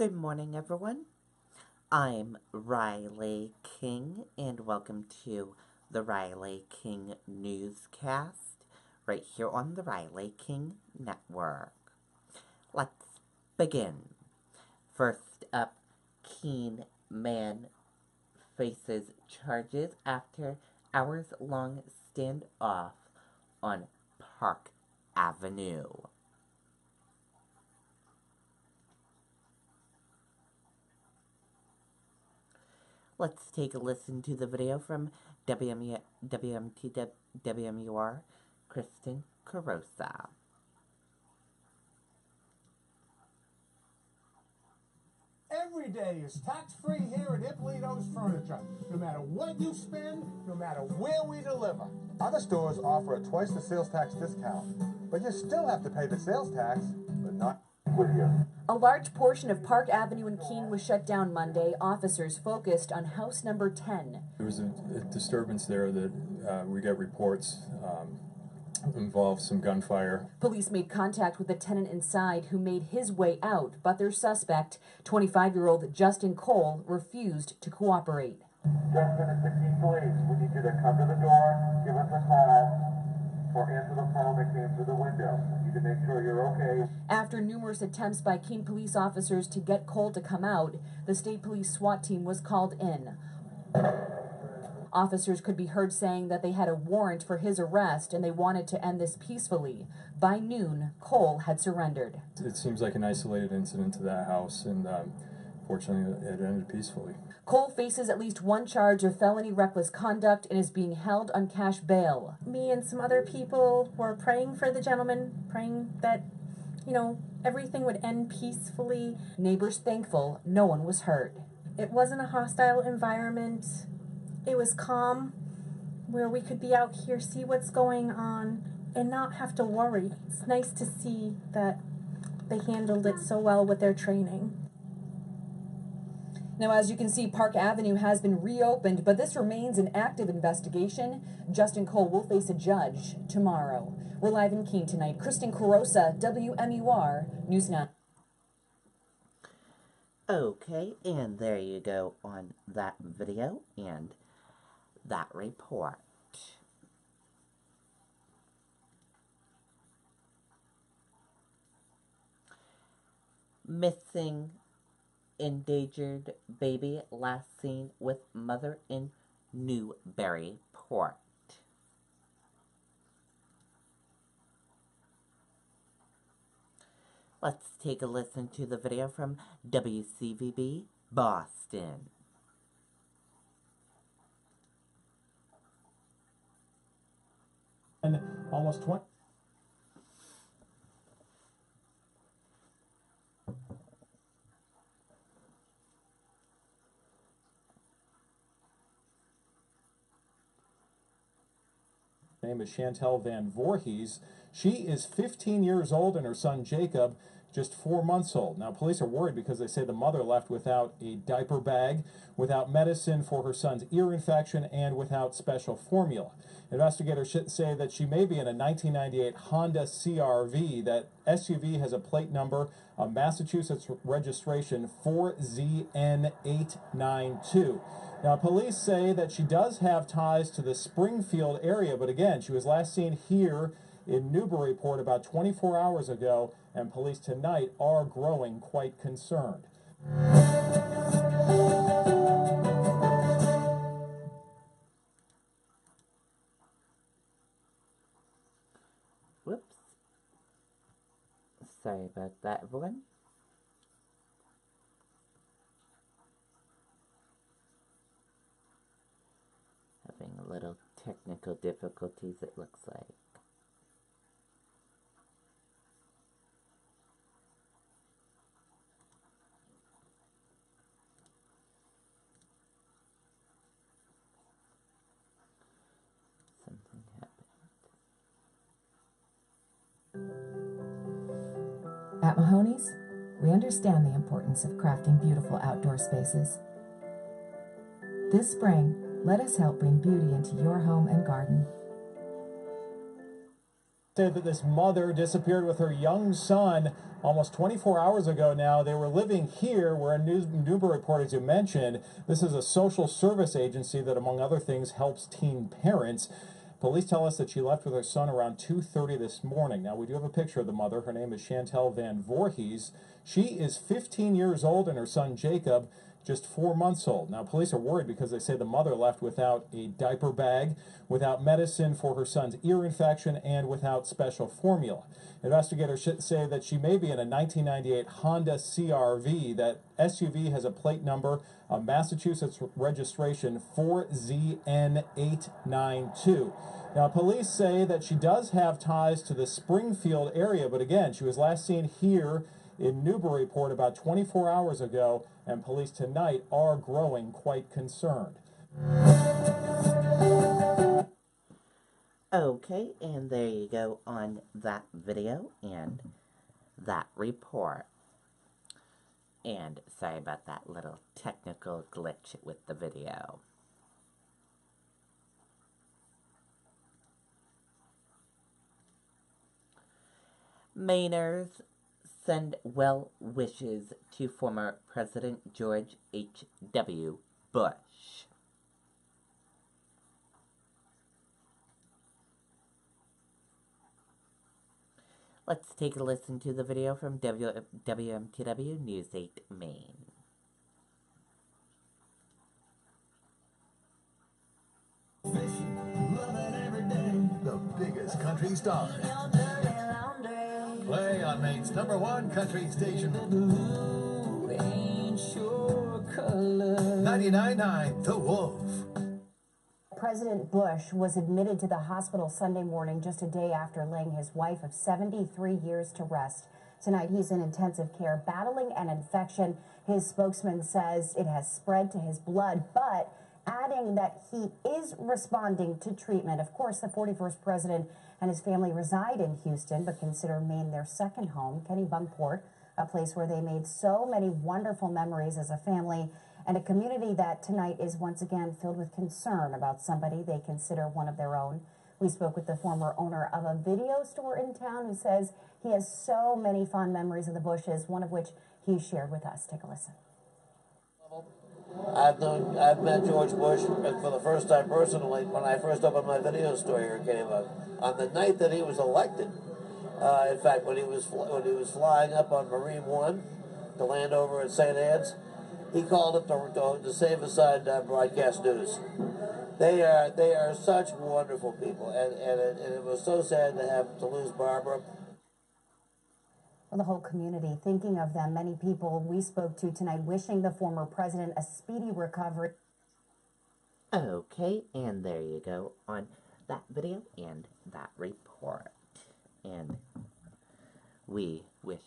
Good morning, everyone. I'm Riley King, and welcome to the Riley King Newscast, right here on the Riley King Network. Let's begin. First up, Keene man faces charges after hours-long standoff on Park Avenue. Let's take a listen to the video from WMUR, Kristen Carosa. Every day is tax-free here at Ippolito's Furniture. No matter what you spend, no matter where we deliver. Other stores offer a twice the sales tax discount, but you still have to pay the sales tax, but not with you. A large portion of Park Avenue in Keene was shut down Monday. Officers focused on house number 10. There was a disturbance there that we got reports involved some gunfire. Police made contact with the tenant inside who made his way out, but their suspect, 25-year-old Justin Cole, refused to cooperate. Justin, it's the Keene Police. We need you to come to the door, give us a call, or answer the phone that came through the window. We need to make sure you're okay. After numerous attempts by Keene police officers to get Cole to come out, the state police SWAT team was called in. Officers could be heard saying that they had a warrant for his arrest and they wanted to end this peacefully. By noon, Cole had surrendered. It seems like an isolated incident to that house, and fortunately it ended peacefully. Cole faces at least one charge of felony reckless conduct and is being held on cash bail. Me and some other people were praying for the gentleman, praying that, everything would end peacefully. Neighbors thankful no one was hurt. It wasn't a hostile environment. It was calm, where we could be out here, see what's going on, and not have to worry. It's nice to see that they handled it so well with their training. Now, as you can see, Park Avenue has been reopened, but this remains an active investigation. Justin Cole will face a judge tomorrow. We're live in Keene tonight. Kristen Carosa, WMUR, News 9. Okay, and there you go on that video and that report. Missing endangered baby last seen with mother in Newburyport. Let's take a listen to the video from WCVB Boston. And almost 20. Name is Chantel Van Voorhees. She is 15 years old and her son Jacob just 4 months old. Now, police are worried because they say the mother left without a diaper bag, without medicine for her son's ear infection, and without special formula. Investigators say that she may be in a 1998 Honda CR-V. That SUV has a plate number of Massachusetts registration 4ZN892. Now, police say that she does have ties to the Springfield area, but again, she was last seen here in Newburyport about 24 hours ago, and police tonight are growing quite concerned. Whoops. Sorry about that, everyone. Having a little technical difficulties, it looks like. Something happened. At Mahoney's, we understand the importance of crafting beautiful outdoor spaces. This spring, let us help bring beauty into your home and garden. Said that this mother disappeared with her young son almost 24 hours ago now. They were living here. We're in Newburyport, as you mentioned. This is a social service agency that, among other things, helps teen parents. Police tell us that she left with her son around 2:30 this morning. Now, we do have a picture of the mother. Her name is Chantel Van Voorhees. She is 15 years old, and her son Jacob just 4 months old. Now, police are worried because they say the mother left without a diaper bag, without medicine for her son's ear infection, and without special formula. Investigators say that she may be in a 1998 Honda CR-V. That SUV has a plate number, a Massachusetts registration 4ZN892. Now, police say that she does have ties to the Springfield area, but again, she was last seen here in Newburyport about 24 hours ago, and police tonight are growing quite concerned. Okay, and there you go on that video and that report. And sorry about that little technical glitch with the video. Mainers send well wishes to former President George H.W. Bush. Let's take a listen to the video from WMTW News 8 Maine. Fishing, love it every day. The biggest country stars. Play on Maine's #1 country station. 99.9 The Wolf. President Bush was admitted to the hospital Sunday morning just a day after laying his wife of 73 years to rest. Tonight he's in intensive care battling an infection. His spokesman says it has spread to his blood, but adding that he is responding to treatment. Of course, the 41st president and his family reside in Houston, but consider Maine their second home. Kenny Bunkport, a place where they made so many wonderful memories as a family, and a community that tonight is once again filled with concern about somebody they consider one of their own. We spoke with the former owner of a video store in town who says he has so many fond memories of the Bushes, one of which he shared with us. Take a listen. I've met George Bush for the first time personally when I first opened my video store here in Kennebunk. On the night that he was elected, in fact, when he was flying up on Marine One to land over at St. Anne's, he called up to Save Aside Broadcast News. They are such wonderful people, and it was so sad to lose Barbara. Well, the whole community thinking of them. Many people we spoke to tonight wishing the former president a speedy recovery. Okay, and there you go on that video and that report. And we wish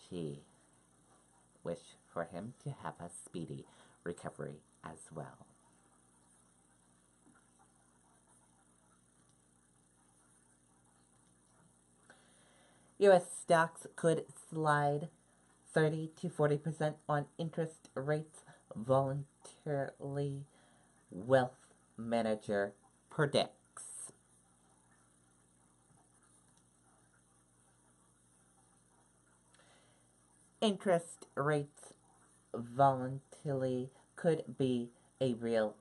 for him to have a speedy recovery as well. U.S. stocks could slide 30 to 40% on interest rates, voluntarily wealth manager predicts. Interest rates voluntarily could be a real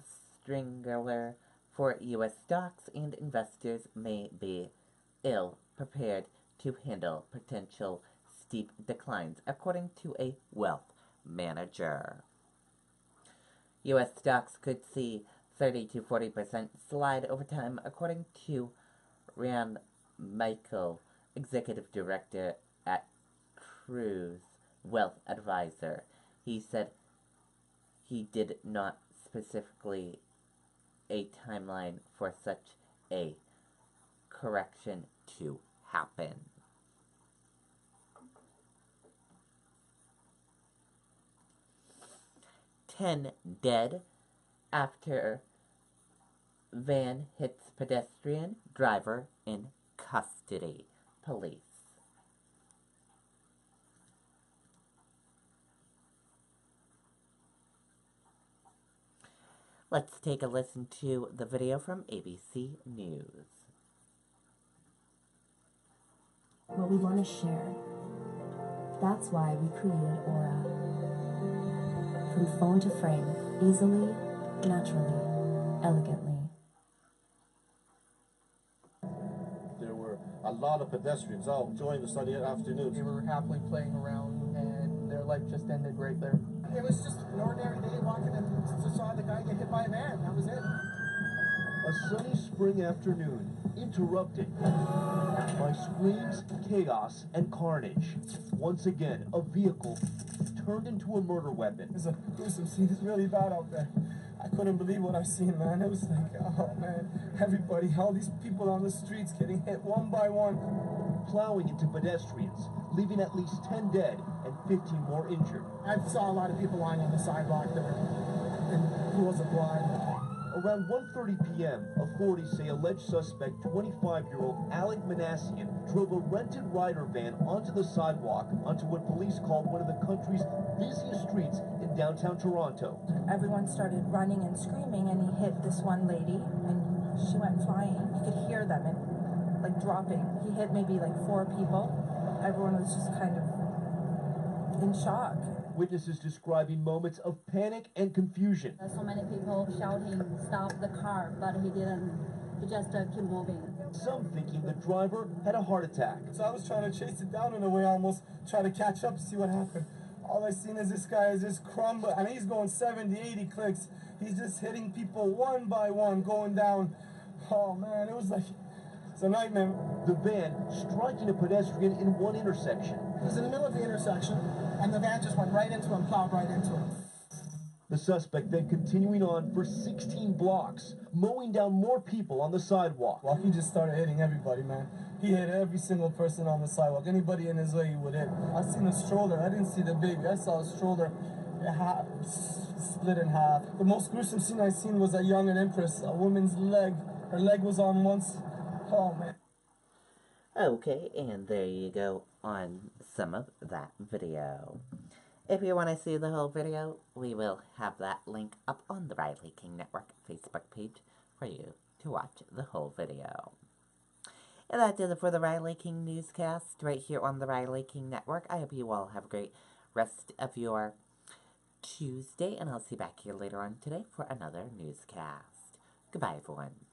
strangler for U.S. stocks, and investors may be ill prepared to handle potential steep declines, according to a wealth manager. U.S. stocks could see 30 to 40% slide over time, according to Rand Michael, executive director at Cruise Wealth Advisor. He said he did not specifically a timeline for such a correction to happen. Ten dead after van hits pedestrian, driver in custody. Police. Let's take a listen to the video from ABC News. what we want to share. That's why we created Aura. From phone to frame, easily, naturally, elegantly. There were a lot of pedestrians out enjoying the sunny afternoon. They were happily playing around, and their life just ended right there. It was just an ordinary day walking and just saw the guy get hit by a van. That was it. A sunny spring afternoon, interrupted by screams, chaos, and carnage. Once again, a vehicle turned into a murder weapon. It's a gruesome scene. It's really bad out there. I couldn't believe what I seen, man. It was like, oh man, everybody, all these people on the streets getting hit one by one. Plowing into pedestrians, leaving at least 10 dead and 15 more injured. I saw a lot of people lying on the sidewalk there in pools of blood. Around 1:30 p.m., authorities say alleged suspect 25-year-old Alec Manassian drove a rented rider van onto the sidewalk onto what police called one of the country's busiest streets in downtown Toronto. Everyone started running and screaming, and he hit this one lady, and she went flying. You could hear them, and like dropping. He hit maybe like 4 people. Everyone was just kind of in shock. Witnesses describing moments of panic and confusion. So many people shouting, "Stop the car," but he didn't. He just kept moving. Some thinking the driver had a heart attack. So I was trying to chase it down in a way, almost try to catch up to see what happened. All I seen is this guy is just crumble. I mean, he's going 70, 80 clicks. He's just hitting people one by one, going down. Oh man, it was like, it's a nightmare. The van striking a pedestrian in one intersection. He was in the middle of the intersection, and the van just went right into him, plowed right into him. The suspect then continuing on for 16 blocks, mowing down more people on the sidewalk. Well, he just started hitting everybody, man. He hit every single person on the sidewalk. Anybody in his way, he would hit. I seen a stroller. I didn't see the baby. I saw a stroller split in half. The most gruesome scene I seen was a young empress, a woman's leg. Her leg was on once. Oh, man. Okay, and there you go on some of that video. If you want to see the whole video, we will have that link up on the Riley King Network Facebook page for you to watch the whole video. And that does it for the Riley King Newscast right here on the Riley King Network. I hope you all have a great rest of your Tuesday, and I'll see you back here later on today for another newscast. Goodbye, everyone.